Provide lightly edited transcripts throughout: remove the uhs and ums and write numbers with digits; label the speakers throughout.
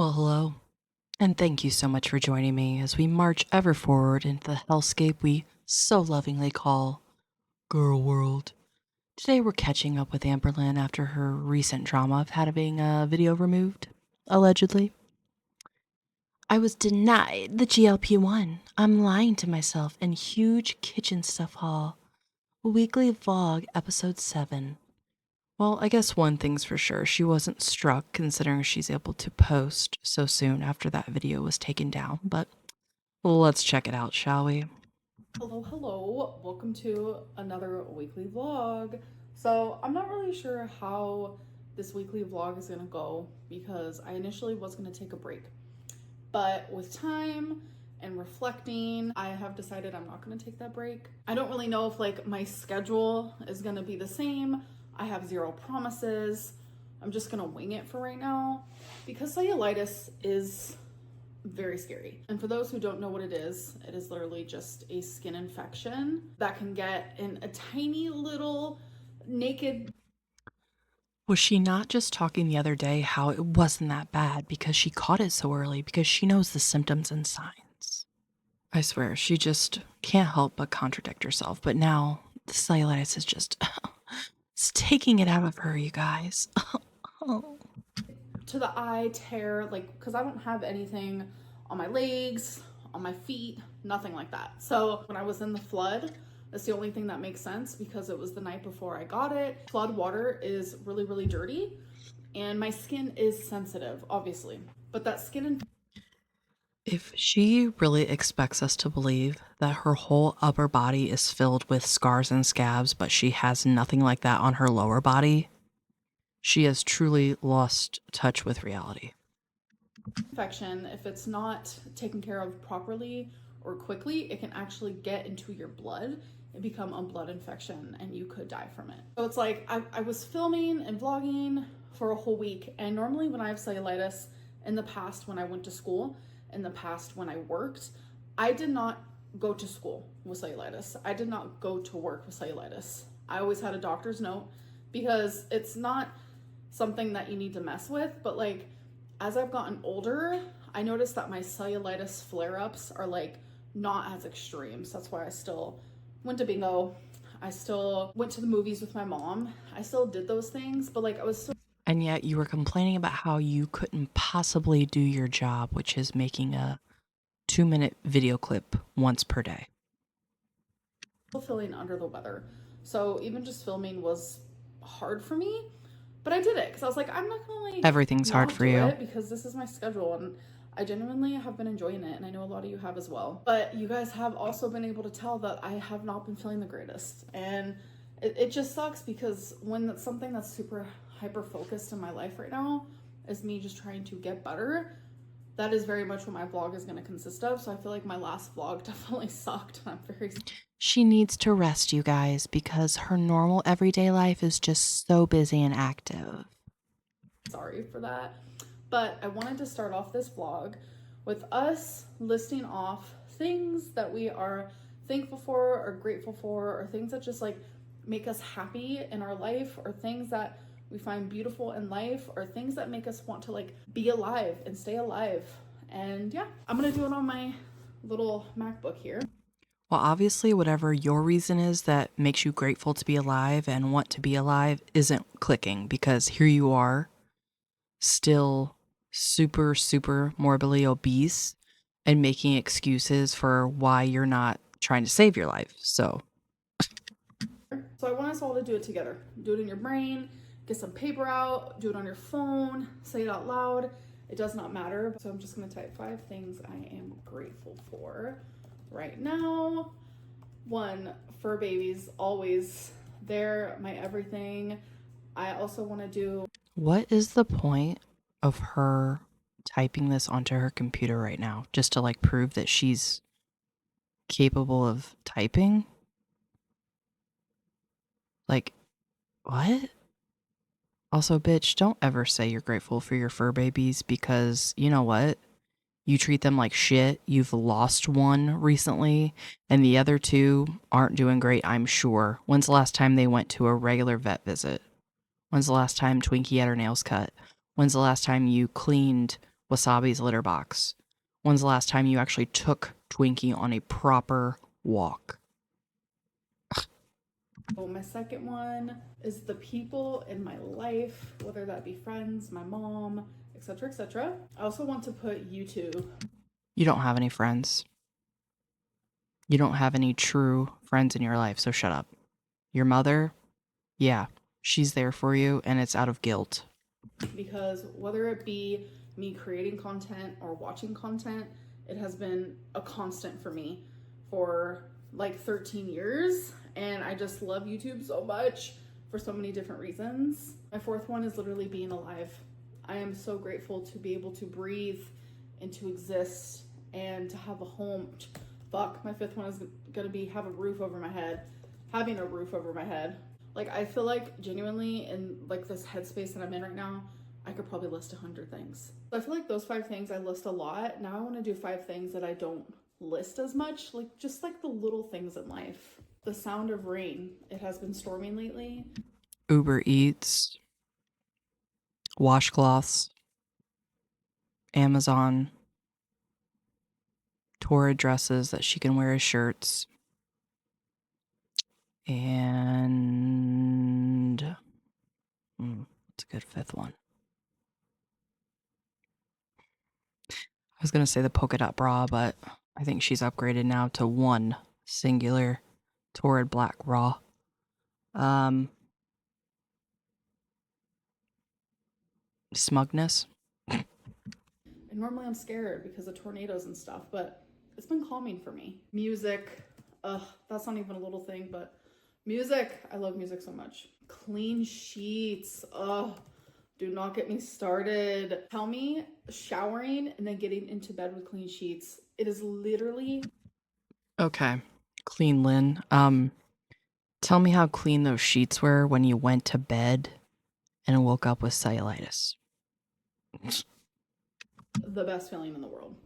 Speaker 1: Well, hello, and thank you so much for joining me as we march ever forward into the hellscape we so lovingly call Girl World. Today we're catching up with Amberlynn after her recent drama of having a video removed, allegedly. I was denied the GLP-1. I'm lying to myself in huge kitchen stuff haul. Weekly vlog episode 7. Well, I guess one thing's for sure, she wasn't struck considering she's able to post so soon after that video was taken down, but let's check it out, shall we?
Speaker 2: Hello. Welcome to another weekly vlog. So I'm not really sure how this weekly vlog is gonna go because I initially was gonna take a break. But with time and reflecting, I have decided I'm not gonna take that break. I don't really know if my schedule is gonna be the same. I have zero promises. I'm just gonna wing it for right now because cellulitis is very scary. And for those who don't know what it is literally just a skin infection that can get in a tiny little naked.
Speaker 1: Was she not just talking the other day how it wasn't that bad because she caught it so early because she knows the symptoms and signs? I swear, she just can't help but contradict herself, but now the cellulitis is just it's taking it out of her, you guys. Oh.
Speaker 2: To the eye tear, because I don't have anything on my legs, on my feet, nothing like that. So when I was in the flood, that's the only thing that makes sense because it was the night before I got it. Flood water is really, really dirty and my skin is sensitive, obviously. But that skin
Speaker 1: If she really expects us to believe that her whole upper body is filled with scars and scabs, but she has nothing like that on her lower body, she has truly lost touch with reality.
Speaker 2: infection, if it's not taken care of properly or quickly, it can actually get into your blood and become a blood infection and you could die from it. So it's like I was filming and vlogging for a whole week, and normally when I have cellulitis, in the past when I went to school, in the past when I worked, I did not go to school with cellulitis. I did not go to work with cellulitis. I always had a doctor's note because it's not something that you need to mess with, but as I've gotten older, I noticed that my cellulitis flare-ups are not as extreme. So that's why I still went to bingo. I still went to the movies with my mom. I still did those things, but I was still.
Speaker 1: And yet you were complaining about how you couldn't possibly do your job, which is making a 2-minute video clip once per day.
Speaker 2: Feeling under the weather. So even just filming was hard for me, but I did it because I was like, I'm not gonna
Speaker 1: Everything's hard
Speaker 2: not
Speaker 1: for
Speaker 2: do
Speaker 1: you.
Speaker 2: it because this is my schedule and I genuinely have been enjoying it, and I know a lot of you have as well. But you guys have also been able to tell that I have not been feeling the greatest, and it just sucks because when it's something that's super hyper focused in my life right now is me just trying to get better, that is very much what my vlog is going to consist of. So I feel like my last vlog definitely sucked. I'm very.
Speaker 1: She needs to rest, you guys, because her normal everyday life is just so busy and active.
Speaker 2: Sorry for that. But I wanted to start off this vlog with us listing off things that we are thankful for or grateful for, or things that just make us happy in our life, or things that we find beautiful in life, or things that make us want to be alive and stay alive. And yeah, I'm gonna do it on my little MacBook here.
Speaker 1: Well, obviously, whatever your reason is that makes you grateful to be alive and want to be alive isn't clicking, because here you are, still super, super morbidly obese and making excuses for why you're not trying to save your life. So
Speaker 2: I want us all to do it together. Do it in your brain, get some paper out, do it on your phone, say it out loud. It does not matter. So I'm just gonna type 5 things I am grateful for right now. 1, fur babies, always. They're my everything. I also wanna do.
Speaker 1: what is the point of her typing this onto her computer right now just to prove that she's capable of typing? What? Also, bitch, don't ever say you're grateful for your fur babies, because you know what? You treat them like shit. You've lost one recently, and the other two aren't doing great, I'm sure. When's the last time they went to a regular vet visit? When's the last time Twinkie had her nails cut? When's the last time you cleaned Wasabi's litter box. When's the last time you actually took Twinkie on a proper walk?
Speaker 2: So my second one is the people in my life, whether that be friends, my mom, etc., etc. I also want to put YouTube.
Speaker 1: You don't have any friends. You don't have any true friends in your life, so shut up. Your mother, yeah, she's there for you, and it's out of guilt.
Speaker 2: Because whether it be me creating content or watching content, it has been a constant for me for like 13 years. And I just love YouTube so much for so many different reasons. My fourth one is literally being alive. I am so grateful to be able to breathe and to exist and to have a home. Fuck, my fifth one is gonna be have a roof over my head. Having a roof over my head. Like, I feel like genuinely in like this headspace that I'm in right now, I could probably list 100 things. So I feel like those 5 things I list a lot. Now I want to do 5 things that I don't list as much, like just like the little things in life. The sound of rain. It has been storming lately.
Speaker 1: Uber Eats, washcloths, Amazon, Torah dresses that she can wear as shirts, and what's a good fifth one? I was going to say the polka dot bra, but I think she's upgraded now to one singular Torrid black bra. Smugness.
Speaker 2: And normally I'm scared because of tornadoes and stuff, but it's been calming for me. Music. That's not even a little thing, but music. I love music so much. Clean sheets. Do not get me started. Tell me showering and then getting into bed with clean sheets. It is literally
Speaker 1: Okay. Clean Lynn. Tell me how clean those sheets were when you went to bed and woke up with cellulitis.
Speaker 2: the best feeling in the world.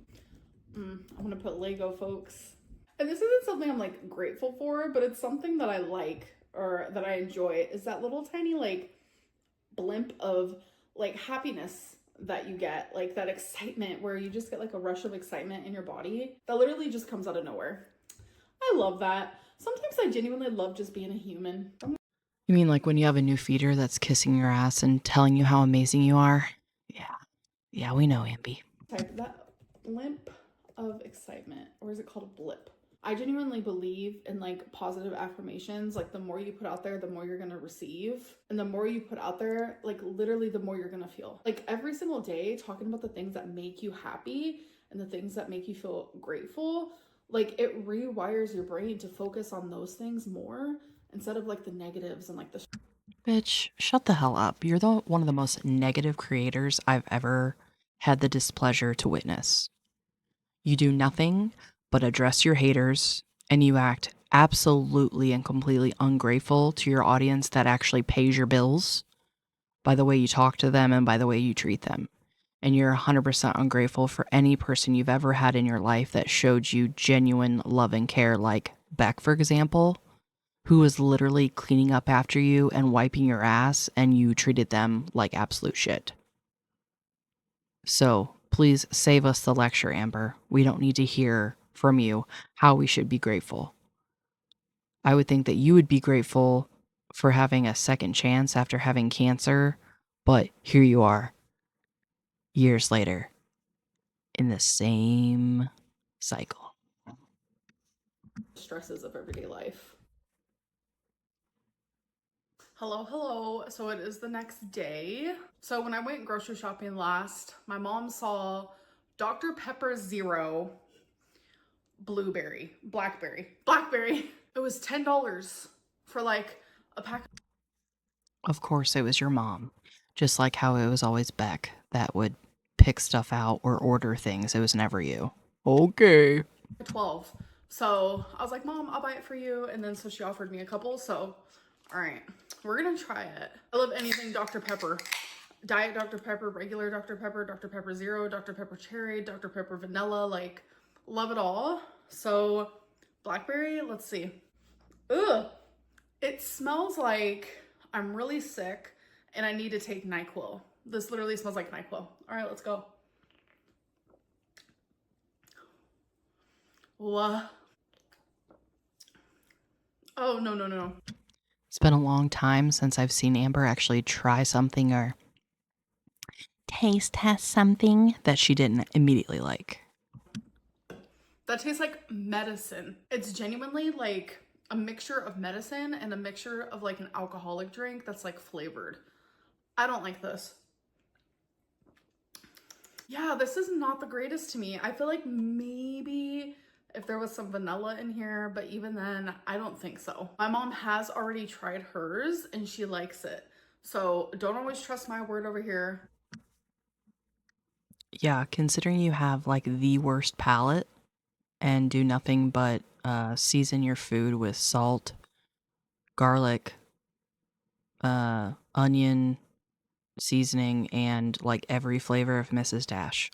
Speaker 2: I'm gonna put Lego, folks. And this isn't something I'm like grateful for, but it's something that I like or that I enjoy. Is that little tiny like blimp of like happiness that you get, like that excitement where you just get like a rush of excitement in your body that literally just comes out of nowhere. I love that. Sometimes I genuinely love just being a human.
Speaker 1: You mean like when you have a new feeder that's kissing your ass and telling you how amazing you are? Yeah. Yeah, we know, Amby.
Speaker 2: Type that blimp of excitement, or is it called a blip? I genuinely believe in like positive affirmations. Like the more you put out there, the more you're gonna receive. And the more you put out there, like literally the more you're gonna feel. Like every single day, talking about the things that make you happy and the things that make you feel grateful, like it rewires your brain to focus on those things more instead of like the negatives and like the
Speaker 1: Bitch, shut the hell up. You're one of the most negative creators I've ever had the displeasure to witness. You do nothing but address your haters, and you act absolutely and completely ungrateful to your audience that actually pays your bills by the way you talk to them and by the way you treat them. And you're 100% ungrateful for any person you've ever had in your life that showed you genuine love and care, like Beck, for example, who was literally cleaning up after you and wiping your ass, and you treated them like absolute shit. So please save us the lecture, Amber. We don't need to hear from you how we should be grateful. I would think that you would be grateful for having a second chance after having cancer, but here you are, years later, in the same cycle.
Speaker 2: stresses of everyday life. Hello, hello. So it is the next day. So when I went grocery shopping last, my mom saw Dr. Pepper Zero blackberry. It was $10 for like a pack.
Speaker 1: Of course, it was your mom, just like how it was always Beck that would pick stuff out or order things. It was never you. Okay.
Speaker 2: 12. So I was like, Mom, I'll buy it for you. And then so she offered me a couple. So, all right, we're gonna try it. I love anything Dr. Pepper. Diet Dr. Pepper, regular Dr. Pepper, Dr. Pepper Zero, Dr. Pepper Cherry, Dr. Pepper Vanilla, like love it all. So blackberry, let's see. Ugh, it smells like I'm really sick and I need to take NyQuil. This literally smells like NyQuil. All right, let's go. What? Oh, no, no, no.
Speaker 1: It's been a long time since I've seen Amber actually try something or taste test something that she didn't immediately like.
Speaker 2: That tastes like medicine. It's genuinely like a mixture of medicine and a mixture of like an alcoholic drink that's like flavored. I don't like this. Yeah, this is not the greatest to me. I feel like maybe if there was some vanilla in here, but even then, I don't think so. My mom has already tried hers and she likes it. So don't always trust my word over here.
Speaker 1: Yeah, considering you have like the worst palate and do nothing but season your food with salt, garlic, onion seasoning, and like every flavor of Mrs. Dash.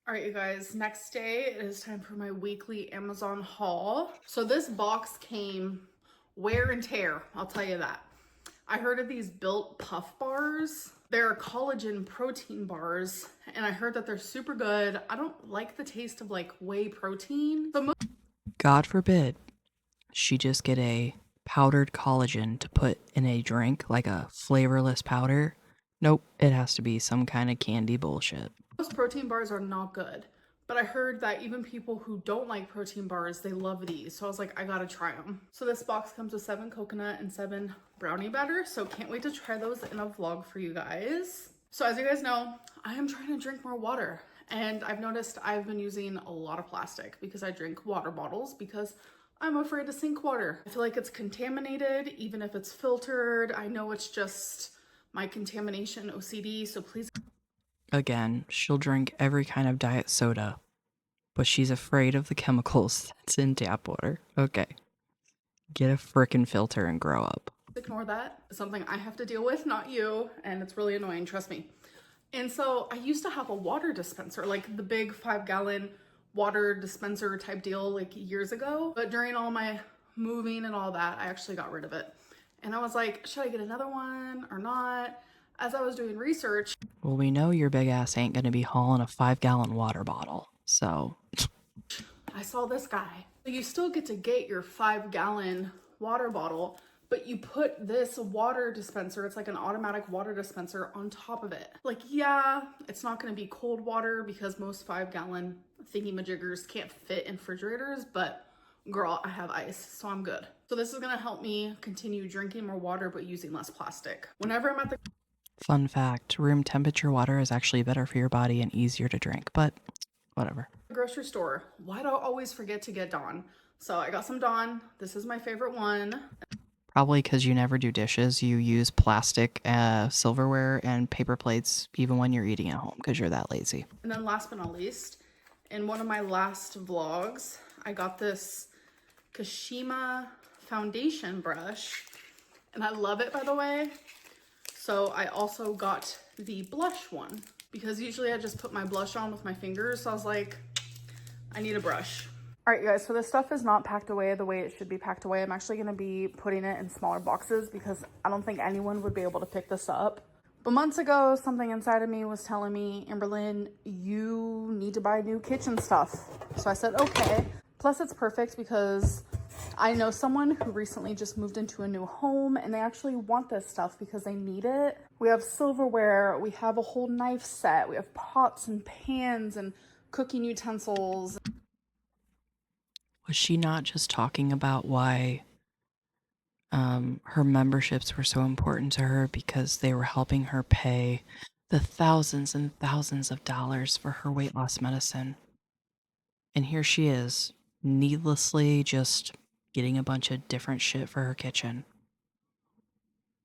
Speaker 2: All right, you guys, next day it is time for my weekly Amazon haul. So this box came wear and tear, I'll tell you that. I heard of these Built Puff bars. They're collagen protein bars, and I heard that they're super good. I don't like the taste of like whey protein.
Speaker 1: God forbid she just get a powdered collagen to put in a drink, like a flavorless powder. Nope, it has to be some kind of candy bullshit.
Speaker 2: Most protein bars are not good, but I heard that even people who don't like protein bars, they love these. So I was like, I gotta try them. So this box comes with 7 coconut and 7 brownie batter. So can't wait to try those in a vlog for you guys. So as you guys know, I am trying to drink more water. And I've noticed I've been using a lot of plastic because I drink water bottles because I'm afraid to sink water. I feel like it's contaminated, even if it's filtered. I know it's just my contamination OCD, so please.
Speaker 1: Again, she'll drink every kind of diet soda, but she's afraid of the chemicals that's in tap water. Okay. Get a frickin' filter and grow up.
Speaker 2: Ignore that. It's something I have to deal with, not you, and it's really annoying, trust me. And so I used to have a water dispenser, like the big 5-gallon water dispenser type deal like years ago. But during all my moving and all that, I actually got rid of it. And I was like, should I get another one or not? As I was doing research,
Speaker 1: Well, we know your big ass ain't gonna be hauling a 5-gallon water bottle, so.
Speaker 2: I saw this guy. So you still get to get your 5-gallon water bottle, but you put this water dispenser, it's like an automatic water dispenser on top of it. Like, yeah, it's not gonna be cold water because most 5-gallon thingy-majiggers can't fit in refrigerators, but girl, I have ice, so I'm good. So this is gonna help me continue drinking more water, but using less plastic. Whenever I'm at the
Speaker 1: Fun fact, room temperature water is actually better for your body and easier to drink, but whatever.
Speaker 2: grocery store, why do I always forget to get Dawn? So I got some Dawn. This is my favorite one.
Speaker 1: Probably because you never do dishes, you use plastic silverware and paper plates even when you're eating at home because you're that lazy.
Speaker 2: And then last but not least, in one of my last vlogs, I got this Kashima foundation brush, and I love it, by the way. So I also got the blush one because usually I just put my blush on with my fingers. So I was like, I need a brush. All right, you guys, so this stuff is not packed away the way it should be packed away. I'm actually gonna be putting it in smaller boxes because I don't think anyone would be able to pick this up. But months ago, something inside of me was telling me, Amberlynn, you need to buy new kitchen stuff. So I said, okay. Plus it's perfect because I know someone who recently just moved into a new home and they actually want this stuff because they need it. We have silverware, we have a whole knife set, we have pots and pans and cooking utensils.
Speaker 1: Was she not just talking about why her memberships were so important to her because they were helping her pay the thousands and thousands of dollars for her weight loss medicine? And here she is, needlessly just getting a bunch of different shit for her kitchen.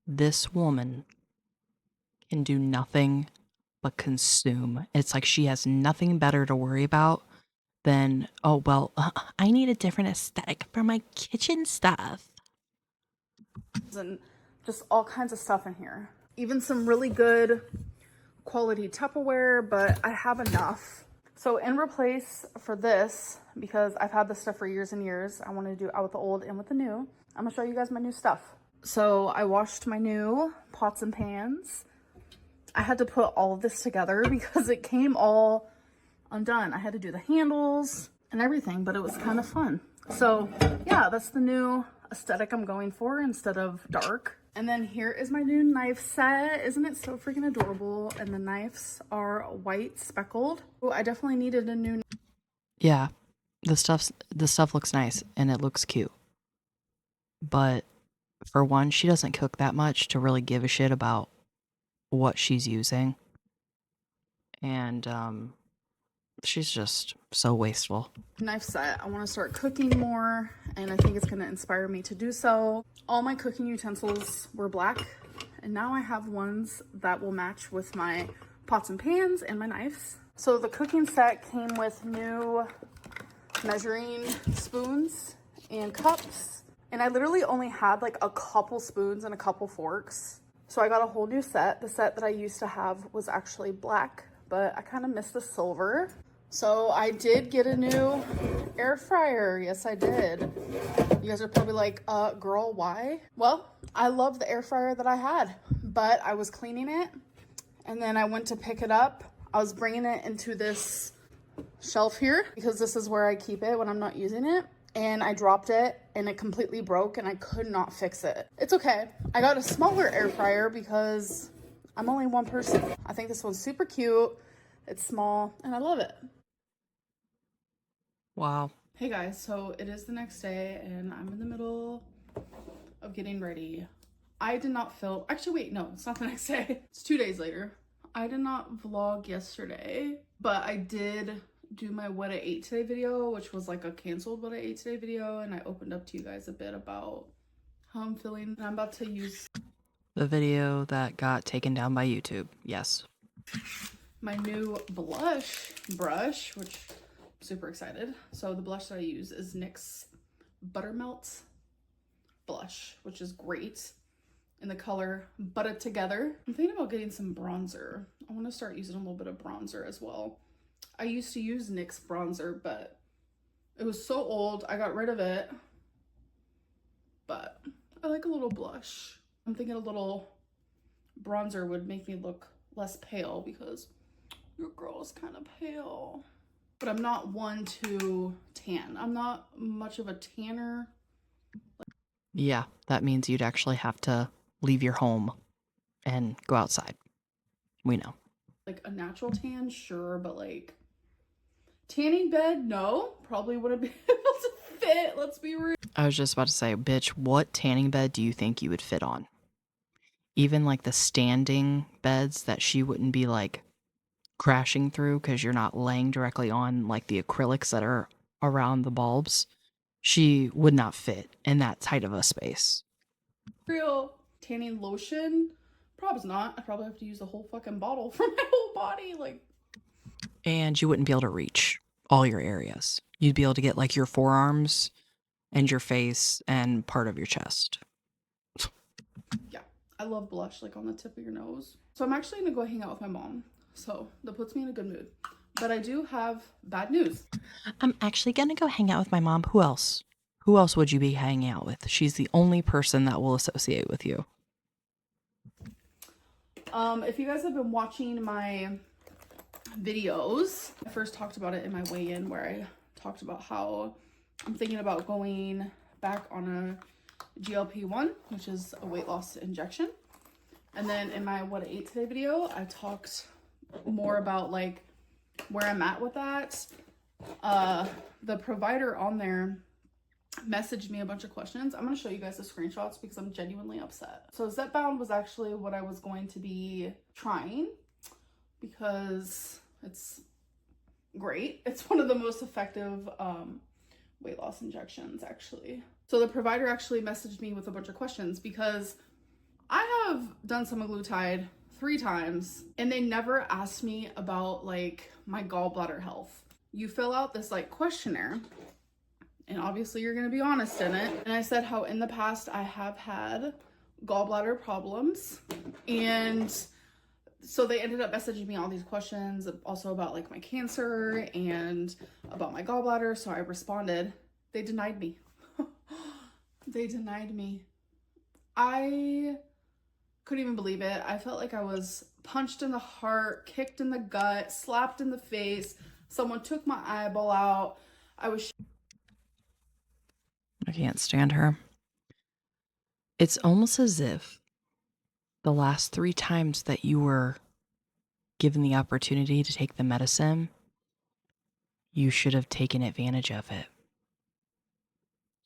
Speaker 1: This woman can do nothing but consume. It's like she has nothing better to worry about than, oh, well, I need a different aesthetic for my kitchen stuff.
Speaker 2: And just all kinds of stuff in here. Even some really good quality Tupperware, but I have enough. So in replace for this, because I've had this stuff for years and years, I want to do out with the old and with the new. I'm gonna show you guys my new stuff. So I washed my new pots and pans. I had to put all of this together because it came all undone. I had to do the handles and everything, but it was kind of fun. So yeah, that's the new aesthetic I'm going for instead of dark. And then here is my new knife set. Isn't it so freaking adorable? And the knives are white speckled. Oh, I definitely needed a new.
Speaker 1: Yeah, the stuff looks nice and it looks cute. But for one, she doesn't cook that much to really give a shit about what she's using. And she's just so wasteful.
Speaker 2: Knife set. I want to start cooking more, and I think it's going to inspire me to do so. All my cooking utensils were black, and now I have ones that will match with my pots and pans and my knives. So the cooking set came with new measuring spoons and cups, and I literally only had like a couple spoons and a couple forks. So I got a whole new set. The set that I used to have was actually black, but I kind of missed the silver. So I did get a new air fryer. Yes, I did. You guys are probably like, girl, why? Well, I love the air fryer that I had, but I was cleaning it and then I went to pick it up. I was bringing it into this shelf here because this is where I keep it when I'm not using it. And I dropped it and it completely broke and I could not fix it. It's okay. I got a smaller air fryer because I'm only one person. I think this one's super cute. It's small and I love it.
Speaker 1: Wow.
Speaker 2: Hey guys, so it is the next day and I'm in the middle of getting ready. I did not film, actually wait, no, it's not the next day. It's 2 days later. I did not vlog yesterday, but I did do my what I ate today video, which was like a canceled what I ate today video, and I opened up to you guys a bit about how I'm feeling. And I'm about to use
Speaker 1: The video that got taken down by YouTube. Yes.
Speaker 2: my new blush brush, which I'm super excited. So the blush that I use is NYX Buttermelt blush, which is great in the color Butter Together. I'm thinking about getting some bronzer. I want to start using a little bit of bronzer as well. I used to use NYX bronzer, but it was so old, I got rid of it. But I like a little blush. I'm thinking a little bronzer would make me look less pale because your girl is kind of pale. But I'm not one to tan. I'm not much of a tanner.
Speaker 1: Yeah, that means you'd actually have to leave your home and go outside. We know.
Speaker 2: Like a natural tan, sure, but like tanning bed, no. Probably wouldn't be able to fit, let's be real.
Speaker 1: I was just about to say, bitch, what tanning bed do you think you would fit on? Even like the standing beds that she wouldn't be like crashing through because you're not laying directly on like the acrylics that are around the bulbs. She would not fit in that tight of a space.
Speaker 2: Real tanning lotion, probably not. I probably have to use the whole fucking bottle for my whole body. Like,
Speaker 1: And you wouldn't be able to reach all your areas. You'd be able to get like your forearms and your face and part of your chest.
Speaker 2: yeah, I love blush like on the tip of your nose. So I'm actually gonna go hang out with my mom. So that puts me in a good mood. But I do have bad news.
Speaker 1: I'm actually gonna go hang out with my mom. Who else? Who else would you be hanging out with? She's the only person that will associate with you.
Speaker 2: If you guys have been watching my videos, I first talked about it in my weigh-in where I talked about how I'm thinking about going back on a GLP-1, which is a weight loss injection. And then in my what I ate today video, I talked more about like where I'm at with that. The provider on there messaged me a bunch of questions. I'm going to show you guys the screenshots because I'm genuinely upset. So Zepbound was actually what I was going to be trying because it's great. It's one of the most effective weight loss injections actually. So the provider actually messaged me with a bunch of questions because I have done semaglutide 3 times and they never asked me about like my gallbladder health. You fill out this like questionnaire and obviously you're going to be honest in it. And I said how in the past I have had gallbladder problems. And so they ended up messaging me all these questions also about like my cancer and about my gallbladder. So I responded. They denied me. They denied me. I couldn't even believe it. I felt like I was punched in the heart, kicked in the gut, slapped in the face. Someone took my eyeball out.
Speaker 1: I can't stand her. It's almost as if the last 3 times that you were given the opportunity to take the medicine, you should have taken advantage of it.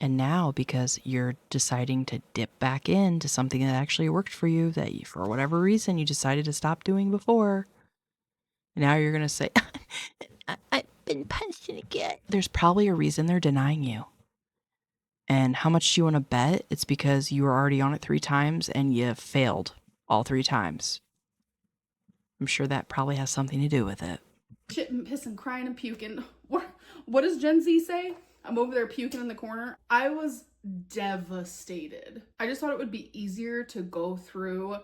Speaker 1: And now, because you're deciding to dip back into something that actually worked for you, that you, for whatever reason, you decided to stop doing before, now you're going to say, I've been punched in the gut. There's probably a reason they're denying you. And how much do you want to bet? It's because you were already on it 3 times and you failed all 3 times. I'm sure that probably has something to do with it.
Speaker 2: Shit and pissing, crying and puking. What does Gen Z say? I'm over there puking in the corner. I was devastated. I just thought it would be easier to go through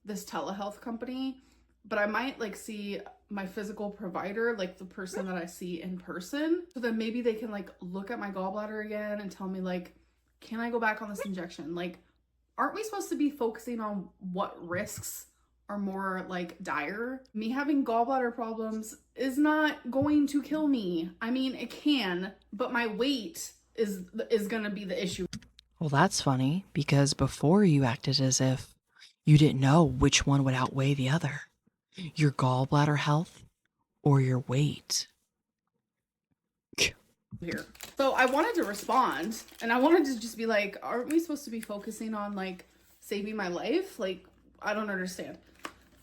Speaker 2: this telehealth company, but I might like see my physical provider, like the person that I see in person, so then maybe they can like look at my gallbladder again and tell me like, can I go back on this injection? Like, aren't we supposed to be focusing on what risks are more like dire? Me having gallbladder problems is not going to kill me. I mean, it can, but my weight is going to be the issue.
Speaker 1: Well, that's funny, because before you acted as if you didn't know which one would outweigh the other. Your gallbladder health or your weight.
Speaker 2: Here. So I wanted to respond, and I wanted to just be like, aren't we supposed to be focusing on like saving my life? Like, I don't understand.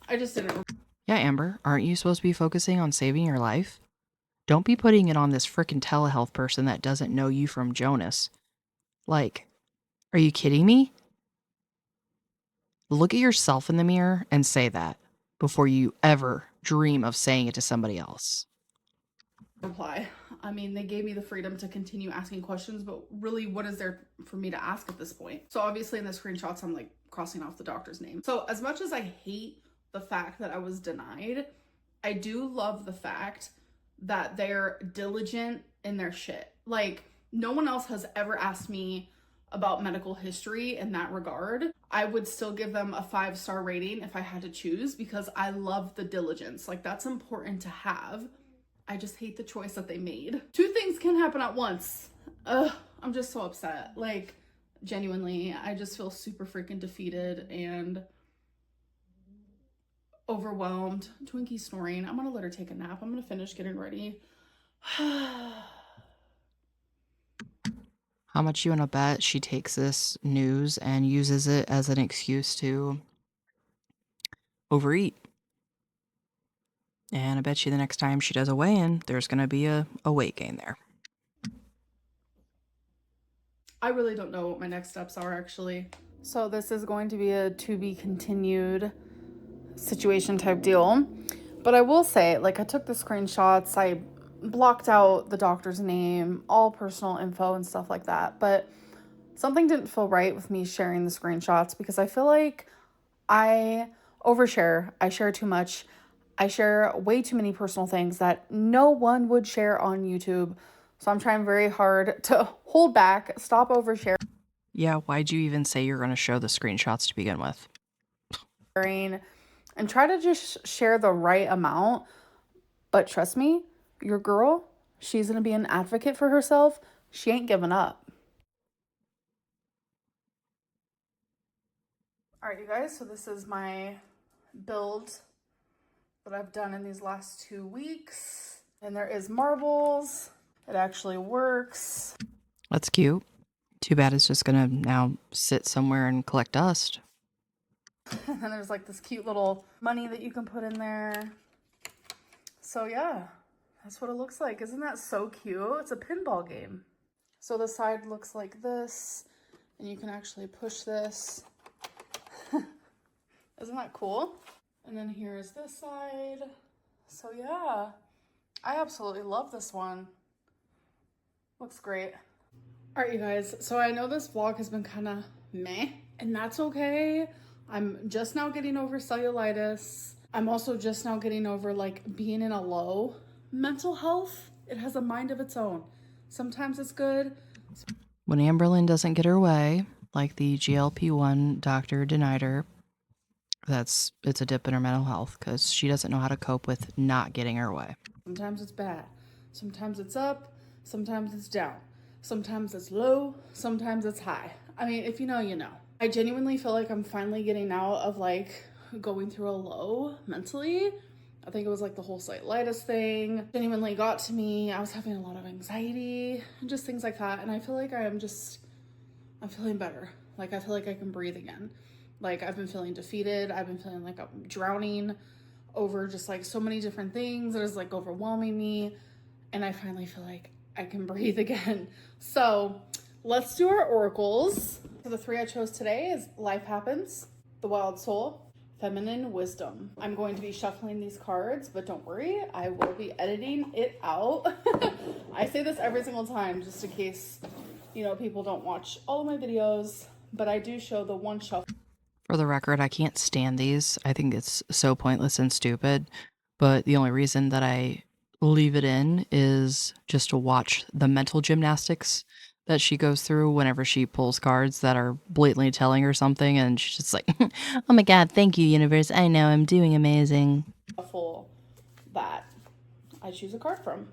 Speaker 2: I just didn't.
Speaker 1: Yeah, Amber, aren't you supposed to be focusing on saving your life? Don't be putting it on this frickin' telehealth person that doesn't know you from Jonas. Like, are you kidding me? Look at yourself in the mirror and say that before you ever dream of saying it to somebody else.
Speaker 2: Reply. I mean, they gave me the freedom to continue asking questions, but really, what is there for me to ask at this point? So obviously in the screenshots, I'm like crossing off the doctor's name. So as much as I hate the fact that I was denied, I do love the fact that they're diligent in their shit. Like, no one else has ever asked me about medical history in that regard. I would still give them a 5-star rating if I had to choose, because I love the diligence. Like, that's important to have. I just hate the choice that they made. 2 things can happen at once. I'm just so upset. Like, genuinely, I just feel super freaking defeated and overwhelmed. Twinkie's snoring. I'm gonna let her take a nap. I'm gonna finish getting ready.
Speaker 1: How much you want to bet she takes this news and uses it as an excuse to overeat? And I bet you the next time she does a weigh-in, there's going to be a weight gain there.
Speaker 2: I really don't know what my next steps are, actually. So this is going to be a to be continued situation type deal. But I will say, like, I took the screenshots, I blocked out the doctor's name, all personal info and stuff like that. But something didn't feel right with me sharing the screenshots, because I feel like I overshare. I share too much. I share way too many personal things that no one would share on YouTube. So I'm trying very hard to hold back, stop oversharing.
Speaker 1: Yeah, why'd you even say you're going to show the screenshots to begin with?
Speaker 2: And try to just share the right amount. But trust me, your girl, she's going to be an advocate for herself. She ain't giving up. All right, you guys, so this is my build that I've done in these last 2 weeks. And there is marbles. It actually works.
Speaker 1: That's cute. Too bad it's just going to now sit somewhere and collect dust.
Speaker 2: And then there's like this cute little money that you can put in there. So yeah, that's what it looks like. Isn't that so cute? It's a pinball game. So the side looks like this, and you can actually push this. Isn't that cool? And then here's this side. So yeah, I absolutely love this one. Looks great. All right, you guys. So I know this vlog has been kind of meh, and that's okay. I'm just now getting over cellulitis. I'm also just now getting over like being in a low mental health. It has a mind of its own. Sometimes it's good.
Speaker 1: When Amberlynn doesn't get her way, like the GLP-1 doctor denied her, it's a dip in her mental health, because she doesn't know how to cope with not getting her way.
Speaker 2: Sometimes it's bad. Sometimes it's up, sometimes it's down. Sometimes it's low, sometimes it's high. I mean, if you know, you know. I genuinely feel like I'm finally getting out of like going through a low mentally. I think it was like the whole cellulitis thing genuinely got to me. I was having a lot of anxiety and just things like that. And I feel like I'm feeling better. Like I feel like I can breathe again. Like I've been feeling defeated. I've been feeling like I'm drowning over just like so many different things that is like overwhelming me. And I finally feel like I can breathe again. So let's do our oracles. So the 3 I chose today is Life Happens, The Wild Soul, Feminine Wisdom. I'm going to be shuffling these cards, but don't worry, I will be editing it out. I say this every single time just in case, you know, people don't watch all of my videos, but I do show the one shuffle.
Speaker 1: For the record, I can't stand these. I think it's so pointless and stupid. But the only reason that I leave it in is just to watch the mental gymnastics that she goes through whenever she pulls cards that are blatantly telling her something. And she's just like, oh my God, thank you, universe. I know I'm doing amazing.
Speaker 2: That I choose a card from.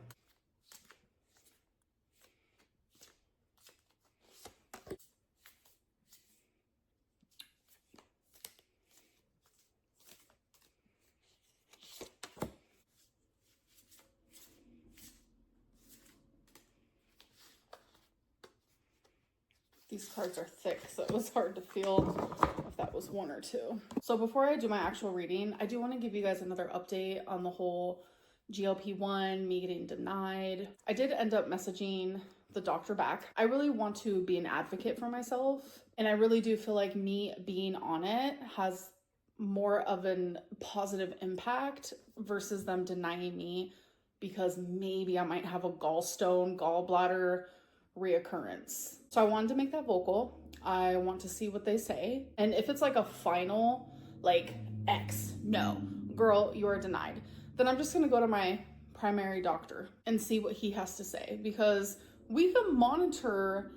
Speaker 2: These cards are thick, so it was hard to feel if that was one or two. So before I do my actual reading, I do want to give you guys another update on the whole GLP-1, me getting denied. I did end up messaging the doctor back. I really want to be an advocate for myself, and I really do feel like me being on it has more of a positive impact versus them denying me because maybe I might have a gallstone, gallbladder reoccurrence. So I wanted to make that vocal. I want to see what they say. And if it's like a final, like X, no, girl, you are denied, then I'm just gonna go to my primary doctor and see what he has to say, because we can monitor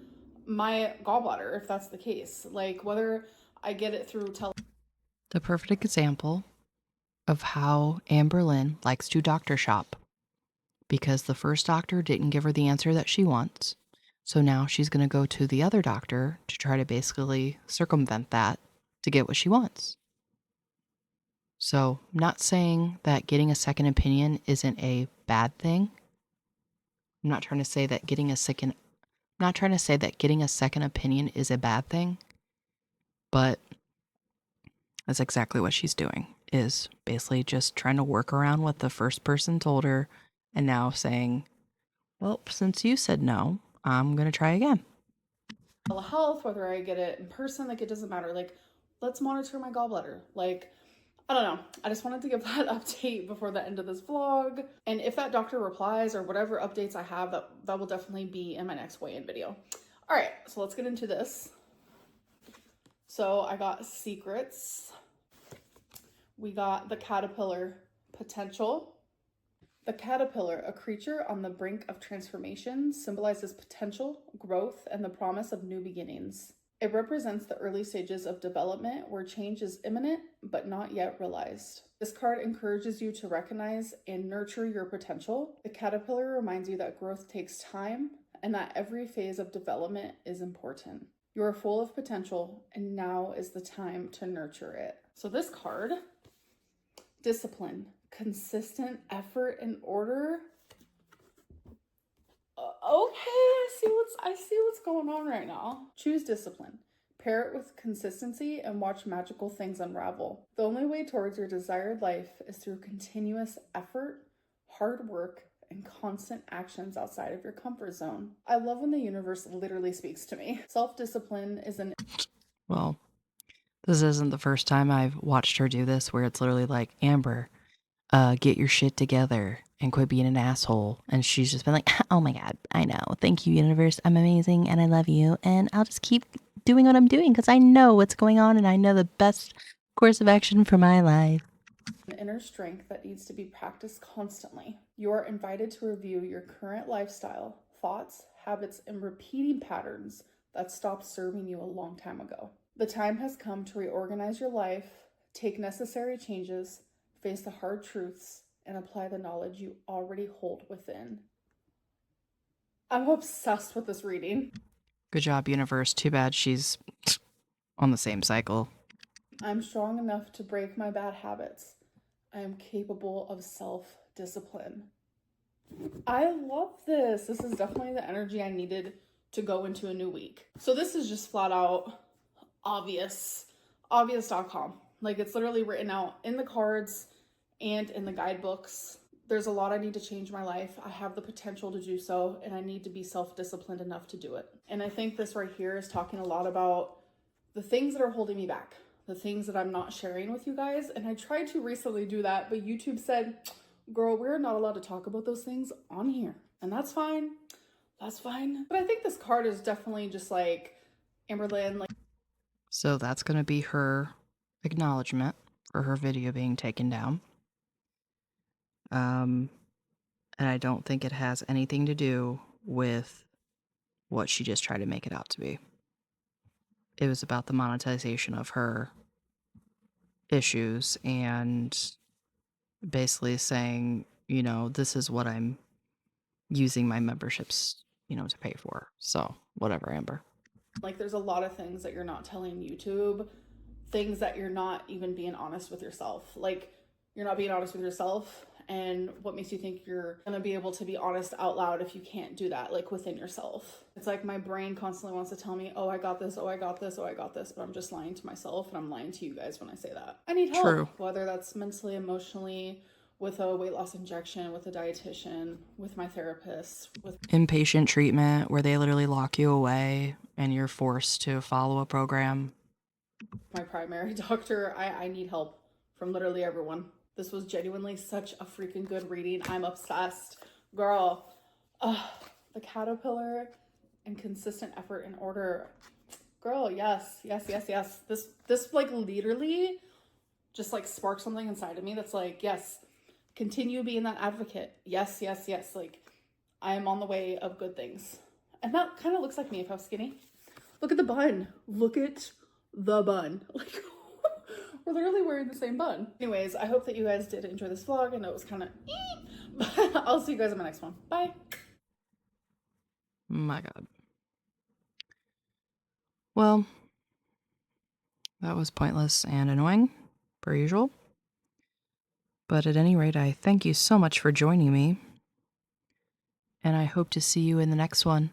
Speaker 2: my gallbladder if that's the case. Like whether I get it through
Speaker 1: The perfect example of how Amberlynn likes to doctor shop, because the first doctor didn't give her the answer that she wants. So now she's going to go to the other doctor to try to basically circumvent that to get what she wants. So, I'm not saying that getting a second opinion isn't a bad thing. I'm not trying to say that getting a second opinion is a bad thing, but that's exactly what she's doing. Is basically just trying to work around what the first person told her and now saying, well, since you said no, I'm going to try again.
Speaker 2: telehealth, whether I get it in person, like it doesn't matter. Like, let's monitor my gallbladder. Like, I don't know. I just wanted to give that update before the end of this vlog. And if that doctor replies or whatever updates I have, that will definitely be in my next weigh-in video. All right, so let's get into this. So I got secrets. We got the caterpillar, potential. The caterpillar, a creature on the brink of transformation, symbolizes potential, growth, and the promise of new beginnings. It represents the early stages of development where change is imminent but not yet realized. This card encourages you to recognize and nurture your potential. The caterpillar reminds you that growth takes time and that every phase of development is important. You are full of potential, and now is the time to nurture it. So this card, discipline, consistent effort and order. Okay, I see what's going on right now. Choose discipline. Pair it with consistency and watch magical things unravel. The only way towards your desired life is through continuous effort, hard work, and constant actions outside of your comfort zone. I love when the universe literally speaks to me. Self-discipline is an...
Speaker 1: Well, this isn't the first time I've watched her do this, where it's literally like, Amber, get your shit together and quit being an asshole. And she's just been like, oh my God, I know. Thank you, universe. I'm amazing and I love you. And I'll just keep doing what I'm doing because I know what's going on and I know the best course of action for my life.
Speaker 2: An inner strength that needs to be practiced constantly. You are invited to review your current lifestyle, thoughts, habits, and repeating patterns that stopped serving you a long time ago. The time has come to reorganize your life, take necessary changes, face the hard truths, and apply the knowledge you already hold within. I'm obsessed with this reading.
Speaker 1: Good job, universe. Too bad she's on the same cycle.
Speaker 2: I'm strong enough to break my bad habits. I am capable of self-discipline. I love this. This is definitely the energy I needed to go into a new week. So this is just flat out obvious.com. Like, it's literally written out in the cards and in the guidebooks. There's a lot I need to change in my life. I have the potential to do so, and I need to be self-disciplined enough to do it. And I think this right here is talking a lot about the things that are holding me back, the things that I'm not sharing with you guys. And I tried to recently do that, but YouTube said, girl, we're not allowed to talk about those things on here. And that's fine. That's fine. But I think this card is definitely just like Amberlynn. Like,
Speaker 1: So that's going to be her acknowledgement for her video being taken down. And I don't think it has anything to do with what she just tried to make it out to be. It was about the monetization of her issues and basically saying, you know, this is what I'm using my memberships, you know, to pay for. So, whatever, Amber.
Speaker 2: like, there's a lot of things that you're not telling YouTube, things that you're not even being honest with yourself. Like, you're not being honest with yourself. And what makes you think you're gonna be able to be honest out loud if you can't do that, like, within yourself? It's like my brain constantly wants to tell me, oh, I got this, oh, I got this, oh, I got this, but I'm just lying to myself, and I'm lying to you guys when I say that. I need help.
Speaker 1: True.
Speaker 2: Whether that's mentally, emotionally, with a weight loss injection, with a dietitian, with my therapist, with
Speaker 1: Inpatient treatment where they literally lock you away and you're forced to follow a program.
Speaker 2: my primary doctor. I need help from literally everyone. This was genuinely such a freaking good reading. I'm obsessed. Girl, the caterpillar and consistent effort in order. Girl, yes, yes, yes, yes. This like literally just like sparked something inside of me that's like, yes, continue being that advocate. Yes, yes, yes. Like, I am on the way of good things. And that kind of looks like me if I was skinny. Look at the bun. Look at the bun. Like, we're literally wearing the same bun. Anyways, I hope that you guys did enjoy this vlog. I know it was kind of but I'll see you guys in my next one. Bye.
Speaker 1: My God. Well, that was pointless and annoying, per usual. But at any rate, I thank you so much for joining me. And I hope to see you in the next one.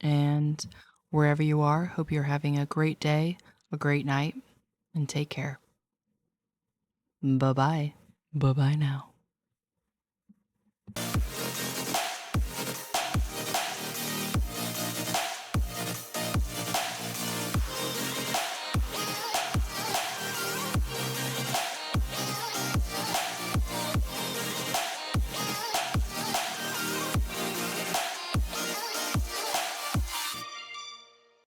Speaker 1: And wherever you are, hope you're having a great day, a great night, and take care. Bye-bye. Bye-bye now.